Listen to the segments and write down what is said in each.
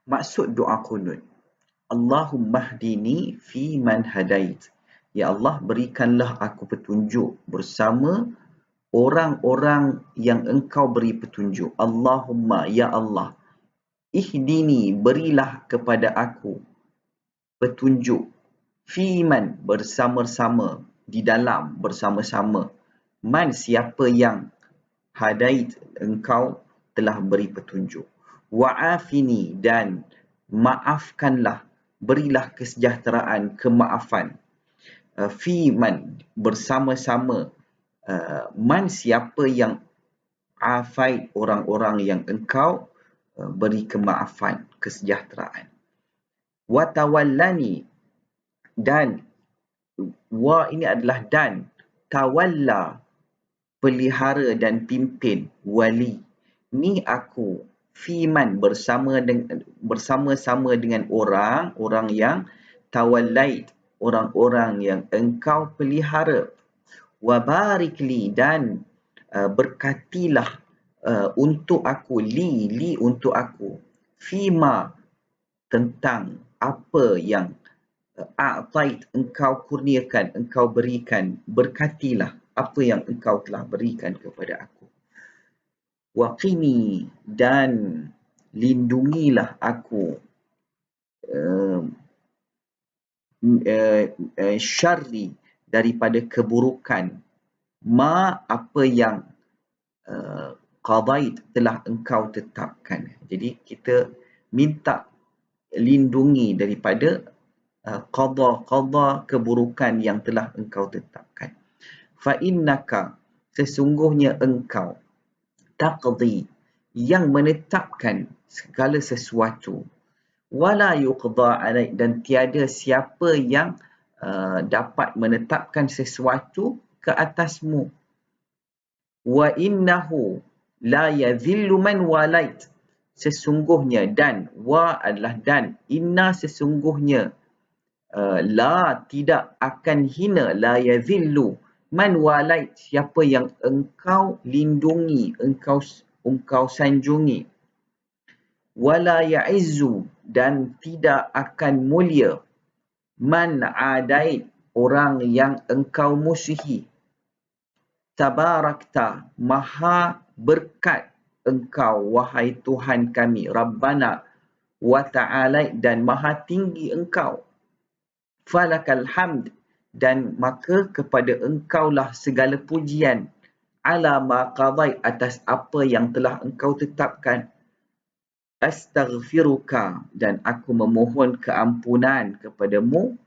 Maksud doa qunut, Allahumma hdini fi man hadait. Ya Allah, berikanlah aku petunjuk bersama orang-orang yang engkau beri petunjuk. Allahumma, ya Allah, ihdini, berilah kepada aku petunjuk. Fi man, bersama-sama, di dalam, bersama-sama. Man, siapa yang hadait, engkau telah beri petunjuk. Wa'afini, dan maafkanlah, berilah kesejahteraan, kemaafan. Fi man, bersama-sama. Man, siapa yang afait, orang-orang yang engkau beri kemaafan, kesejahteraan. Watawallani, dan wa ini adalah dan, tawalla, pelihara dan pimpin, wali. Ni aku, fiman, bersama-sama dengan orang yang tawallait, orang-orang yang engkau pelihara. Wabarikli, dan berkatilah untuk aku, li untuk aku, fima, tentang apa yang a'tait, engkau kurniakan, engkau berikan, berkatilah apa yang engkau telah berikan kepada aku. Waqini, dan lindungilah aku syarri, daripada keburukan, ma, apa yang qadait, telah engkau tetapkan. Jadi kita minta lindungi daripada qada, keburukan yang telah engkau tetapkan. Fa innaka, sesungguhnya engkau, taqdi, yang menetapkan segala sesuatu, wala yuqda alaik, dan tiada siapa yang dapat menetapkan sesuatu ke atasmu. Wa innahu la yadhillu man walait, sesungguhnya, dan wa adalah dan, inna sesungguhnya, la tidak akan hina, la yadhillu man walait, siapa yang engkau lindungi, engkau sanjungi. Wala ya'izzu, dan tidak akan mulia, man adait, orang yang engkau musuhi. Tabarakta, maha berkat engkau, wahai Tuhan kami, Rabbana wa ta'ala, dan maha tinggi engkau. Falakal hamd, dan maka kepada engkaulah segala pujian, ala ma qadait, atas apa yang telah engkau tetapkan. Astaghfiruka, dan aku memohon keampunan kepadamu,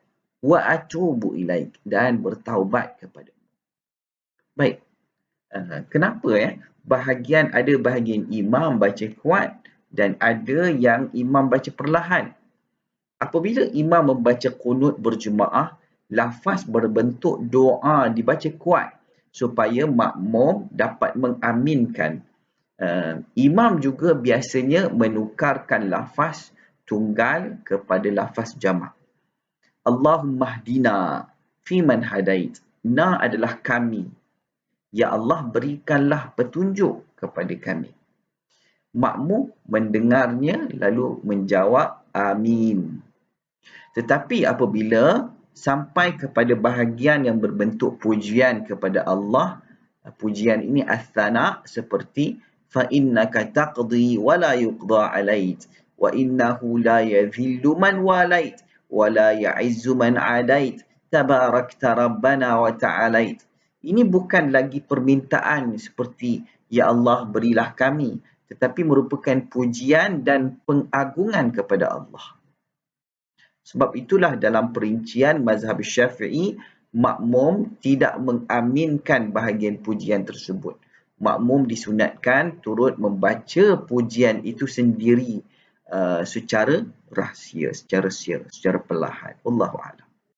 wa atubu ilaik, dan bertaubat kepadamu. Baik, kenapa ada bahagian imam baca kuat dan ada yang imam baca perlahan? Apabila imam membaca qunut berjemaah, lafaz berbentuk doa dibaca kuat supaya makmum dapat mengaminkan. Imam juga biasanya menukarkan lafaz tunggal kepada lafaz jamak. Allahumma hdina fi man hadait. Na adalah kami. Ya Allah, berikanlah petunjuk kepada kami. Makmum mendengarnya lalu menjawab amin. Tetapi apabila sampai kepada bahagian yang berbentuk pujian kepada Allah, pujian ini as-sana, seperti fa innaka taqdi wa la yuqda alait, wa innahu la yadhillu man walait, wa la ya'izzu man adait, tabarakta rabbana wa ta'alait. Ini bukan lagi permintaan seperti ya Allah berilah kami, tetapi merupakan pujian dan pengagungan kepada Allah. Sebab itulah dalam perincian mazhab Syafi'i, makmum tidak mengaminkan bahagian pujian tersebut. Makmum disunatkan turut membaca pujian itu sendiri secara rahsia, secara perlahan. Wallahu a'lam.